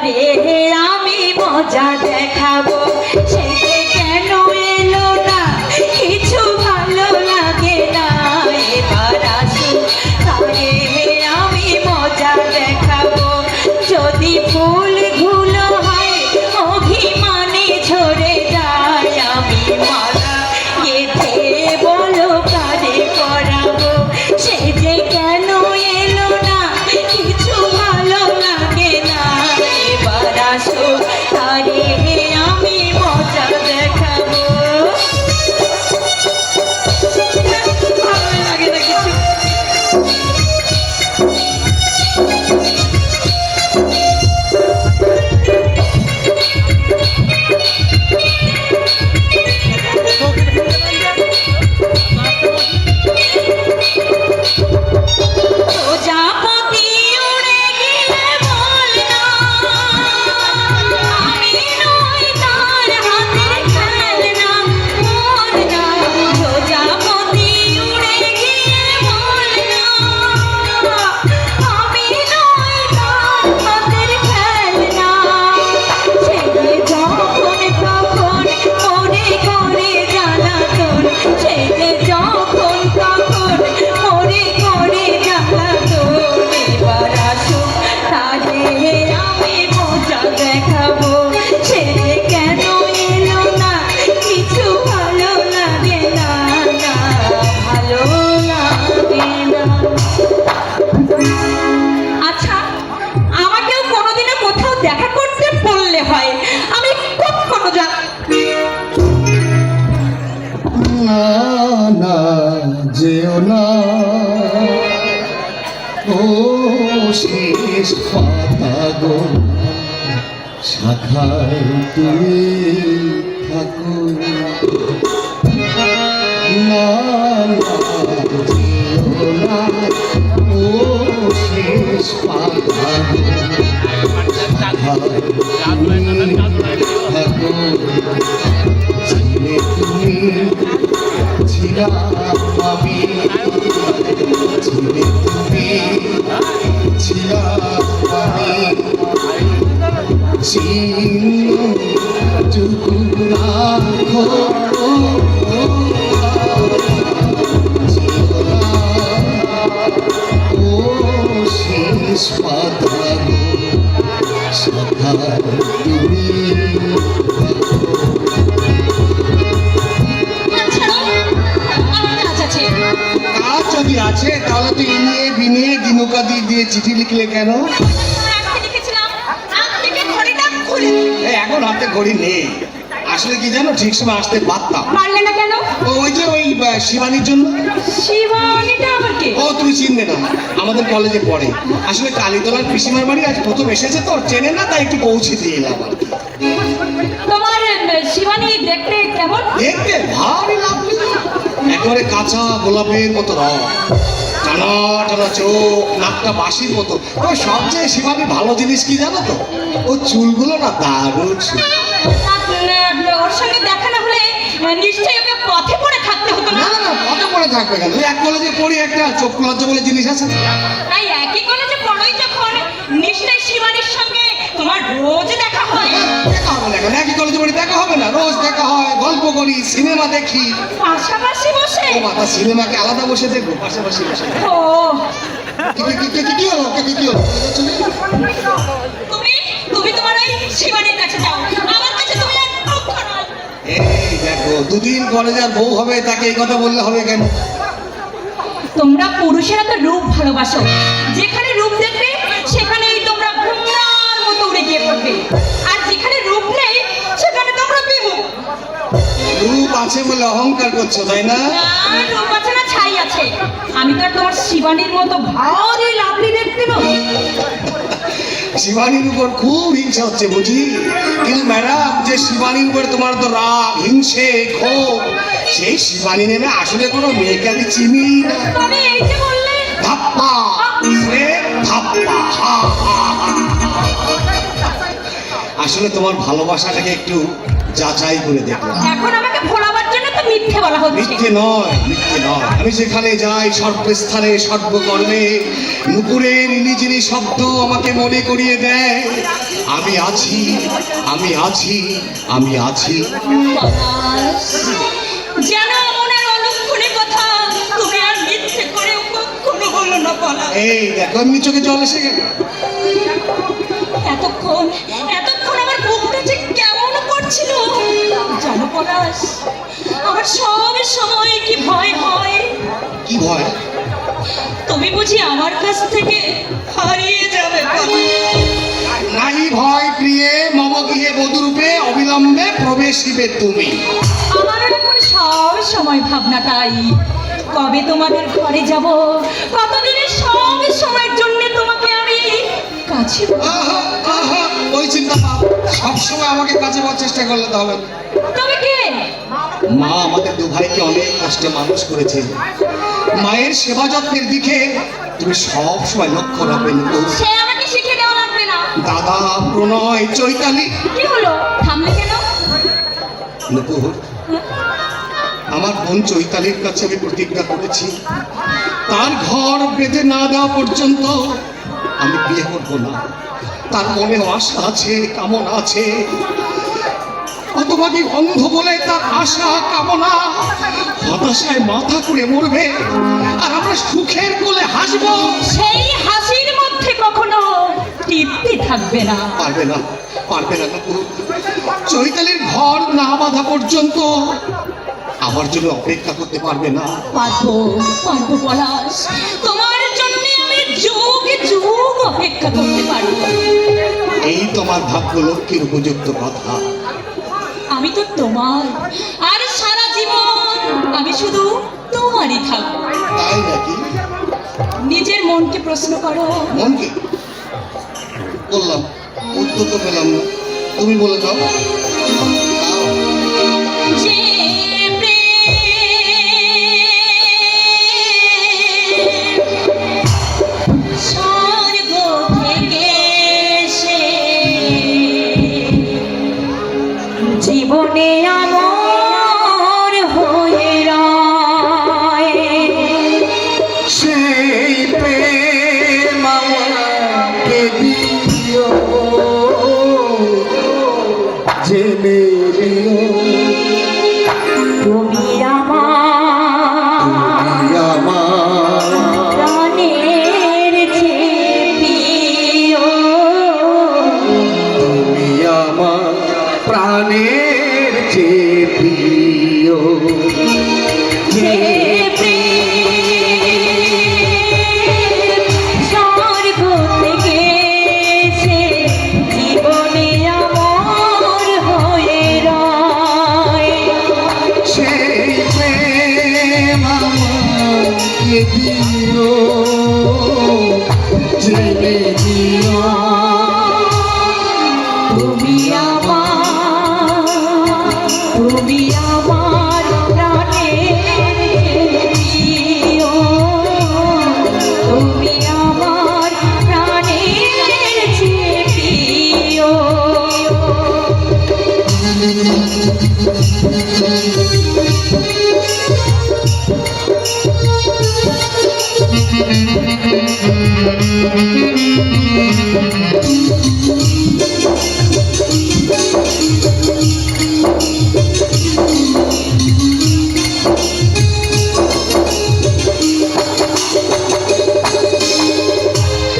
তারে আমি মজা দেখাবো। সে কেন এলো না, কিছু ভালো লাগে না, এবার আসুন তারে আমি মজা দেখাবো। যদি ফুলগুলো হয় অভিমানে ঝরে যায়, আমি মালা গেঁথে বলো কারে পরাবো। সে যে কেন এলো না, কিছু ভালো লাগে না, এবার আসো তারে আমি মজা দেখাবো। ভালো লাগে না কিছু। প্রজাপতি উড়ে গিয়ে বললো আমি নই তার হাতের খেলনা, মন না। প্রজাপতি উড়ে গিয়ে বললো আমি নই তার হাতের খেলনা। সে যখন তখন মনে করে জ্বালাতন, সে যখন তখন মনে করে জ্বালাতন, এবার আসুন তারে আমি মজা দেখাবো। সে কেন এলো না, কিছু ভালো লাগে না, না ভালো লাগে না। আচ্ছা, আমাকেও কোনোদিনও কোথাও দেখা করতে বললে হয়, আমি কখনো না না যেও না, ও শেষ পাতা গো, শাখায় তুমি থাকো। না না যেও না, ও শেষ পাতা গো, শাখায় তুমি থাকো। ছিলে তুমি, ছিলাম আমি, ছিলে তুমি, ছিলাম আমি, চিন্টুকু রাখো। ও শেষ পাতা গো, শাখায় তুমি কাজ যদি আছে তাহলে তো ইনিয়ে বিনিয়ে দিনুকা দিয়ে চিঠি লিখলে কেন? এখন হাতে ঘড়ি নেই, আসলে কি জানো, ঠিক সময় আসতে পারতাম। পারলে না কেন? ওই যে ওই শিবানীর জন্য। শিবানীটা আবার কে? ও তুমি চিনবে না, আমাদের কলেজে পড়ে। আসলে কালীতলার পিসিমার বাড়ি আজ প্রথম এসেছে তো, চেনে না, তাই একটু পৌঁছে দিয়ে এলাম। তোমার শিবানী দেখতে কেমন? দেখতে ভারী লাগলো, একেবারে কাঁচা গোলাপের মতো রং, টানা টানা চোখ, নাকটা বাঁশির মতো। ও সবচেয়ে শিবানী ভালো জিনিস কি জানো তো, ও চুলগুলো না দারুণ চুল। ওর সঙ্গে দেখা না হলে নিশ্চয়ই ওকে পথে পড়ে থাকতে হতো না? না না, পথে পড়ে থাকবে কেন, এক কলেজে পড়ি, একটা চোখ লজ্জা বলে জিনিস আছে। তাই একই কলেজে পড়োই যখন, নিশ্চয়ই শিবানীর সঙ্গে তোমার রোজ দেখা হয়। দেখা হবে না কেন, একই কলেজে পড়ি, দেখা হবে না? রোজ দেখা হয়, গল্প করি, সিনেমা দেখি। পাশাপাশি বসে? ও বাবা, সিনেমাকে আলাদা বসে দেখবো, পাশাপাশি বসে। ও কি হলো, কি হলো? তুমি তোমার ওই শিবানীর কাছে যাও, আমার কাছে তুমি একদম খারাপ। এই দেখো, দুদিন পরে যার বউ হবে তাকে এই কথা বললে হবে কেন? তোমরা পুরুষেরা তো রূপ ভালোবাসো, যেখানে রূপ দেখবে সেখানেই তোমরা ঘুমনার মতো উড়ে গিয়ে পড়বে, আর যেখানে রূপ নেই সেখানে তোমরা বিমুখ। রূপ আছে বলে অহংকার করছো, তাই না? রূপ আছে না ছাই আছে, আমি তো আর তোমার শিবানীর মতো ভারী লাভলি দেখতে নই। শিবানীর উপর খুব হিংসা হচ্ছে বুঝি, কিন্তু ম্যাডাম, যে শিবানীর উপর তোমার তো রাগ, হিংসে, ক্ষোভ, সেই শিবানী নেমে আসলে কোনো মেয়েকে আমি চিনি না। তবে এই যে বললে ধাপ্পা, ধাপ্পা, আসলে তোমার ভালোবাসাটাকে একটু যাচাই করে দেখলাম। এখন আমাকে ভোলাবার জন্য তো মিথ্যে বলা হচ্ছে। মিথ্যে নয়, মিথ্যে নয়। আমি যেখানে যাই সর্বস্থানে সর্বকর্মে নুপুরের ইলিজিলি শব্দ আমাকে মনে করিয়ে দেয় আমি আছি, আমি আছি, আমি আছি। পলাশ, যেন মনের অলক্ষণে কথা তুমি আর মিথ্যে করে কখনো বলো না পলাশ। এই দেখো এমনি চোখে জল এসে গেল। এতক্ষণ এতক্ষণ আমার বুকটা যে কেমন করছিল জানো পলাশ, আমার সব সময় কি ভয় হয়। কি ভয়? তুমি বুঝি আমার কাছ থেকে হারিয়ে যাবে পলাশ? নাই ভয় প্রিয়ে মম গৃহে বধূরূপে অবিলম্বে প্রবেশিবে তুমি। আমার এখন সব সময় ভাবনা তাই, কবে তোমাদের ঘরে যাব, কতদিনের সব সময়ের জন্য তোমাকে আমি কাছে পাবো। আহা, আহা, ওই চিন্তা পাপ সবসময় আমাকে কাছে পাওয়ার চেষ্টা করলে তাহলে। তবে কে? মা আমাদের দু ভাইকে অনেক কষ্টে মানুষ করেছে। মায়ের সেবা যত্নের দিকে তুমি সব সময় লক্ষ্য রাখবে। সে আমাকে শিখে দেওয়া লাগবে না। দাদা, প্রণয়, চৈতালি। কি হলো, থামলে কেন? নুপুর, আমার বোন চৈতালির কাছে আমি প্রতিজ্ঞা করেছি, তার ঘর বেঁধে না দেওয়া পর্যন্ত আমি বিয়ে করবো না। তার মনে আশা আছে, কামনা আছে, অতভাগী অন্ধ বলে তার আশা কামনা হতাশায় মাথা করে মরবে, আর আমরা সুখের কোলে হাসবো। সেই হাসির মধ্যে কখনো তৃপ্তি থাকবে না। পারবে না, পারবে না নুপুর। চৈতালির ঘর না বাঁধা পর্যন্ত আমার জন্য অপেক্ষা করতে পারবে না। পারবো, পারবো পলাশ, তোমার জন্য আমি যুগ যুগ অপেক্ষা করতে পারবো। এই তোমার ভাগ্য লক্ষ্মীর উপযুক্ত কথা। আমি তো তোমার, আর সারা জীবন আমি শুধু তোমারই থাকবো। তাই নাকি? নিজের মনকে প্রশ্ন করো। মনকে বললাম, উত্তর তো পেলাম না। তুমি বলে দাও। যে প্রেম স্বর্গ থেকে এসে জীবনে আমার হয়ে রয়, সেই প্রেম আমাকে দিও, জেনে নিও তুমি আমার প্রাণের চেয়ে প্রিয়, তুমি আমার প্রাণের চেয়ে প্রিয়। যে প্রেম স্বর্গ থেকে এসে জীবনে আমার হয়ে রয়, সেই প্রেম আমাকে দিও, জেনে দিও তুমি আমার প্রাণের প্রিয়, তুমি আমার প্রাণের চেয়ে প্রিয়।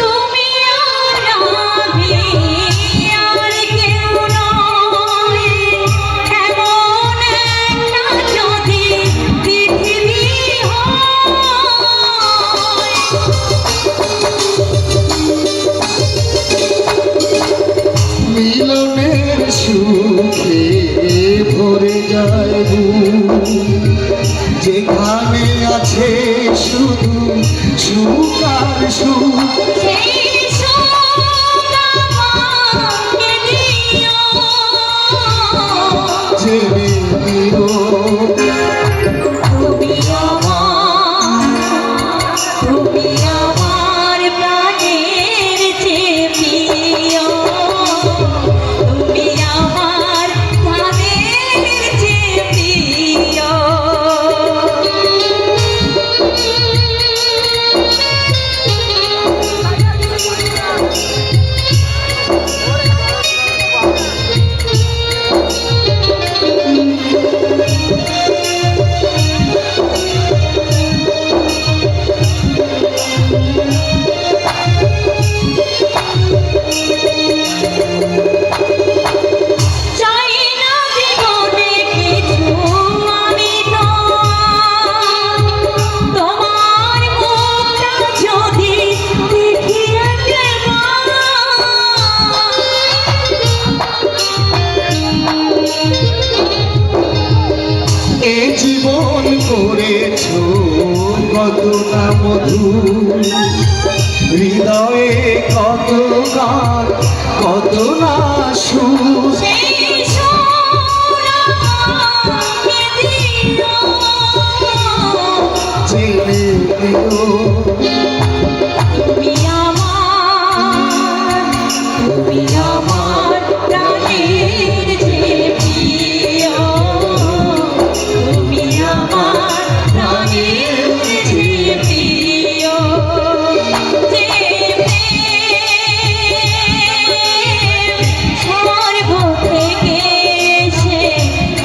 তুমি আর আমি আর কেউ নয়, এমন একটা যদি পৃথিবী হয়, মিলনের সুখে ভরে যায় বুক, যেখানে আছে শুধু সুখ আর সুখ। সেই সুখ আমাকে দিও, জেনে দিও তুমি আমার প্রাণের চেয়ে প্রিয়, তুমি আমার প্রাণের চেয়ে প্রিয়। হৃদয়ে কত গান কত না সুর সেই সুর আমাকে দিও। জেনে নিও তুমি আমার প্রাণের যে প্রিয়, তুমি আমার প্রাণের যে প্রিয়, যে প্রেম স্বর্গ থেকে এসে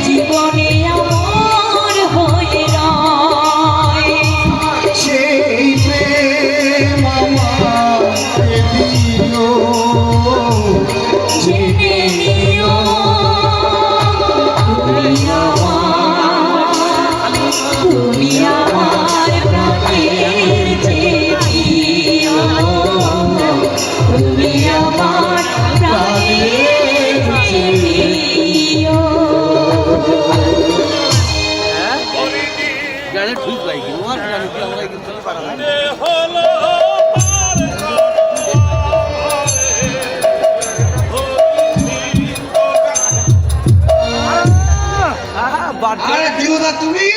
জীবনে আমার হয়ে রয়। সেই প্রেম আমাকে দিও জেনে নিও তুমি আমার প্রাণের যে প্রিয়, তুমি আমার প্রাণের যে প্রিয়। গানে ঠিক লাগে আমার গানে কি আমরা কিন্তু পারা না আরে দিনুদা তুমি?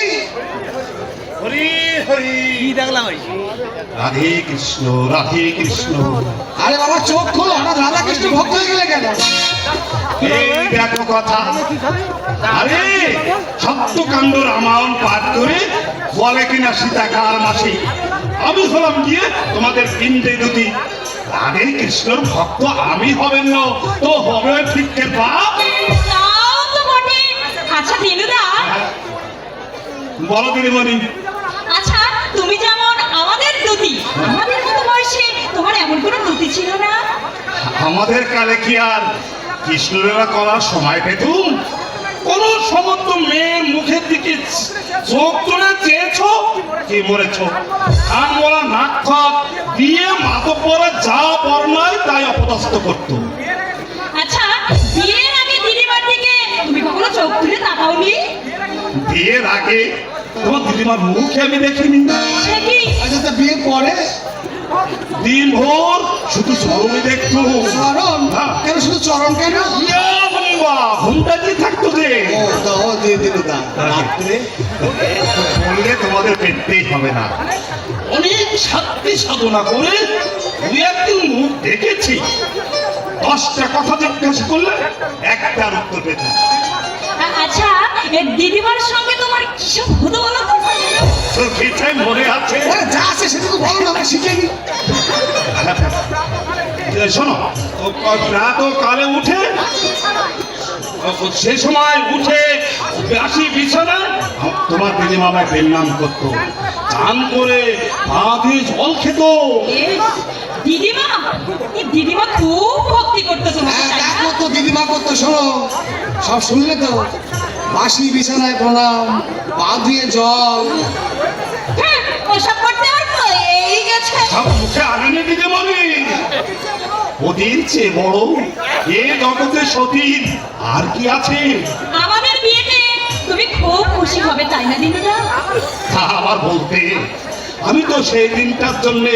হরি হরি কি দেখলাম ওই রাধে কৃষ্ণ রাধে কৃষ্ণ। আরে বাবা চোখ খোলো, হঠাৎ রাধা কৃষ্ণ ভক্ত হয়ে গেলে কেন? এই দেখো কথা, আরে সত্যকাণ্ড রামায়ণ পাঠ করে বলে কিনা সীতাকার মাসি আমি হলাম গিয়ে তোমাদের পিণ্ডে দুটি। রাধে কৃষ্ণর ভক্ত আমি হবেন না তো হবে ঠিক বাপ। তাও তো বটে। আচ্ছা দিনুদা, বলো দিদিমণি। আচ্ছা তুমি যেমন আমাদের দুতি, আমাদের মতো বয়সে তোমার এমন কোনো দুতি ছিল না? আমাদের কালে কি আর কৃষ্ণলীলা করার সময় পেতুম? কোন সমস্ত মেয়ের মুখের দিকে চোখ তুলে চেয়েছ কি মরেছ? কান বলা নাক খত দিয়ে মাথা পরে যা বর্ণায় তাই অপদস্থ করতো। আচ্ছা বিয়ের আগে দিদিমার দিকে তুমি কখনো চোখ তুলে তাকাওনি? বিয়ের আগে তোমার দিদিমার মুখে আমি দেখিনি। সে কি? আচ্ছা তা বিয়ে পরে? দিন ভোর শুধু চরণে দেখতো। চরণ? হ্যাঁ। কেন শুধু চরণ কেন? ঘুমটা দিয়ে থাকতো যে ও দাও দিয়ে দিনুদা রাত্রে বললে তোমাদের পেতেই হবে না। অনেক শান্তি সাধনা করে দুই একদিন মুখ দেখেছি, 10টা কথা জিজ্ঞাসা করলে একটার উত্তর পেত। আচ্ছা এ দিদিমার সঙ্গে তোমার কিসব হতো বলো তো? চোখেটাই মনে আছে। আরে যা আছে সেটা তো বলো না, আমরা শিখে নি। শোনো, রাত কালে উঠে সে সময় উঠে আসি বিছানায় তোমার দিদিমা আমায় বেন্নাম করতো, চান করে পা দিয়ে জল খেত। দিদিমা, এই দিদিমা খুব ভক্তি করতো তোমাকে, হ্যাঁ, তাই তা না? করতো দিদিমা করতো, শোনো সব শুনলে তো? বাসি বিছানায় প্রণাম, পা ধুয়ে জল। হ্যাঁ, ওসব করতে আর এই গেছে। সব মুখে আনেনি দিদিমণি। ওদের চেয়ে বড় এ জগতে সতীর আর কি আছে? আমাদের বিয়েতে তুমি খুব খুশি হবে, তাই না দিনুদা? তা আবার বলতে, আমি তো সেই দিনটার জন্য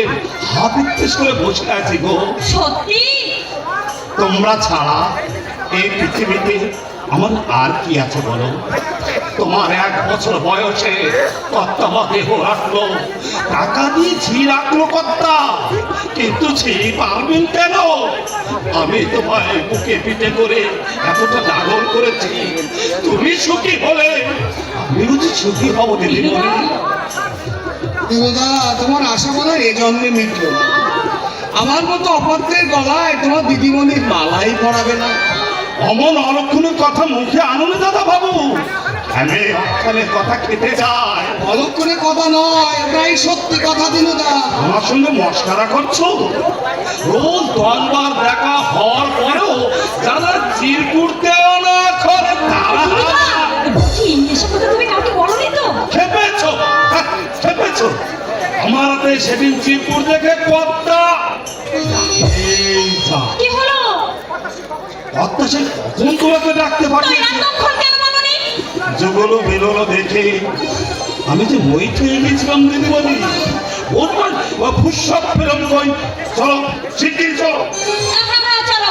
হাত ইত্তেস করে বসে আছি গো। সত্যি? তোমরা ছাড়া এই পৃথিবীতে আমার আর কি আছে বলো? তোমার 1 বছর বয়সে কর্তা বা দেহ রাখলো, টাকা দিয়ে ঝি রাখলো কর্তা, কিন্তু ঝি পারবেন কেন? আমি তোমায় বুকে পিঠে করে এতটা লালন করেছি, তুমি সুখী হলে আমি বুঝি সুখী হব দিদিমণি। দিনুদা তোমার আশা বলা এ জন্মে মিটলো না। আমার মতো অপাত্রের গলায় তোমার দিদিমণির মালাই পড়াবে না। অমন অলক্ষণের কথা মুখে আনুন দাদা বাবু, আমি অক্ষণের কথা খেতে চাই। অলক্ষণে কথা নয়, ওটাই সত্যি কথা দিনুদা। আমার সঙ্গে মস্করা করছো? রোজ 10 বার দেখা হওয়ার পরেও যারা চিরকুট দেওয়া না করে তারা কি এসব কথা তুমি কাউকে বলোনি তো? খেপেছো, খেপেছো। আমার হাতে সেদিন চিরকুট দেখে কর্তা এই যা কি হলো? কর্তা সে কখন তোমাকে ডাকতে তো পাঠিয়েছে? এতক্ষণ কেন বলোনি? যেগুলো বেরোলো দেখে আমি যে মই খেয়ে গেছিলাম দিদিমণি, ওর ফুসক ফেরম কই চলো শিগগির চলো। হ্যাঁ চলো,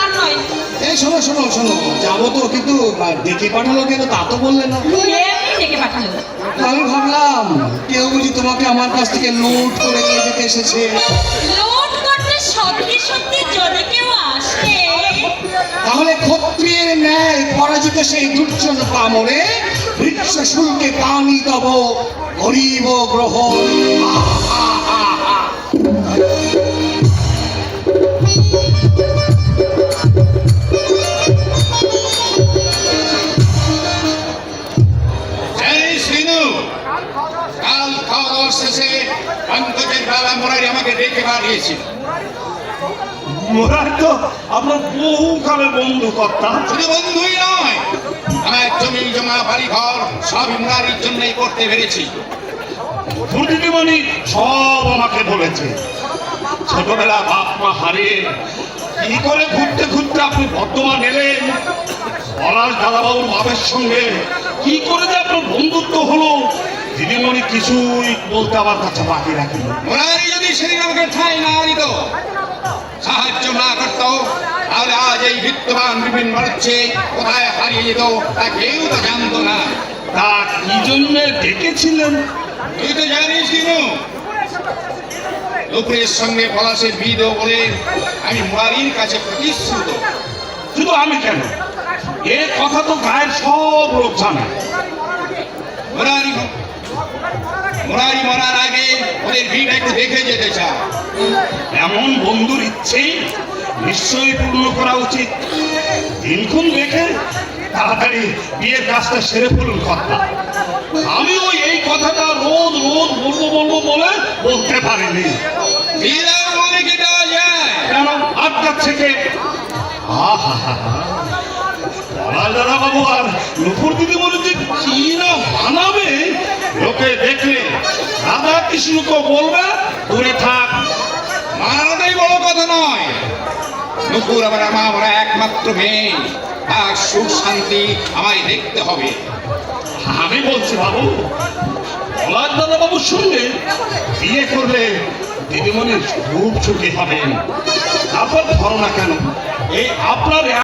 আর নয়। এই শোনো শোনো শোনো, যাবো তো, কিন্তু ডেকে পাঠালো কেন তা তো বললে না। এমনি ডেকে পাঠালো। আমি ভাবলাম কেউ বুঝি তোমাকে আমার কাছ থেকে লুট করে নিয়ে যেতে এসেছে। লোড করতে সত্যি সত্যি যদি কেউ আসে, তাহলে ক্ষত্রিয়ের ন্যায় পরাজিত সেই দুর্জন পামরে বৃক্ষ শুল্কে পানি তব গরিব গ্রহণ। কাল খাওয়া দাওয়ার শেষে পঙ্কজের বেলা মোরারি আমাকে ডেকে পাঠিয়েছিল। মোরার তো আপনার বহু কালের বন্ধু কর্তা। শুধু বন্ধুই নয়, আমার জমি জমা বাড়ি ঘর সবই মোরারির জন্যই করতে পেরেছি। দিদিমণি সব আমাকে বলেছে, ছোটবেলা বাপ মা হারিয়ে কি করে ঘুরতে ঘুরতে আপনি বর্তমান এলেন, পলাশ দাদাবাবুর বাবার সঙ্গে কি করে যে আপনার বন্ধুত্ব হলো, দিদিমণি কিছুই বলতে আমার কাছে বাকি রাখেনি। মোরারি যদি সেদিন আমাকে ঠাঁই না দিত, সাহায্য না করত, তাহলে আজ এই বিদ্যমান বিভিন্ন মানুষে কোথায় হারিয়ে যেত তা কেউ তো জানতো না। তা কি জন্য ডেকেছিলেন? তুই তো জানিস দিনু, লোকের সঙ্গে পলাশের বিধ বলে আমি মোরারির কাছে প্রতিশ্রুত। শুধু আমি কেন, এ কথা তো গায়ের সব লোক জানে। মোরারি মোরারি মরার আগে ওদের ভিড় একটু দেখে যেতে চায়। এমন বন্ধুর ইচ্ছেই নিশ্চয়ই পূর্ণ করা উচিত। দিনক্ষণ দেখে তাড়াতাড়ি বিয়ের কাজটা সেরে ফেলুন কথা। আমিও এই কথাটা রোজ রোজ বলবো বলে বলতে পারিনি। বিয়ের মনে কি দেওয়া যায়? কেন আপনার থেকে দাদা বাবু আর নুপুর দিদি বলে যে কি না বানাবে, লোকে দেখলে রাধা কৃষ্ণকে বলবে দূরে থাক। মানানোটাই বড় কথা নয়। নুপুর আবার আমার একমাত্র মেয়ে, তার সুখ শান্তি আমায় দেখতে হবে। আমি বলছি বাবু, পলাশ দাদা বাবুর সঙ্গে বিয়ে করলে দিদিমণির খুব ছুটি হবেন। তারপর ধরো না কেন, এই আপনার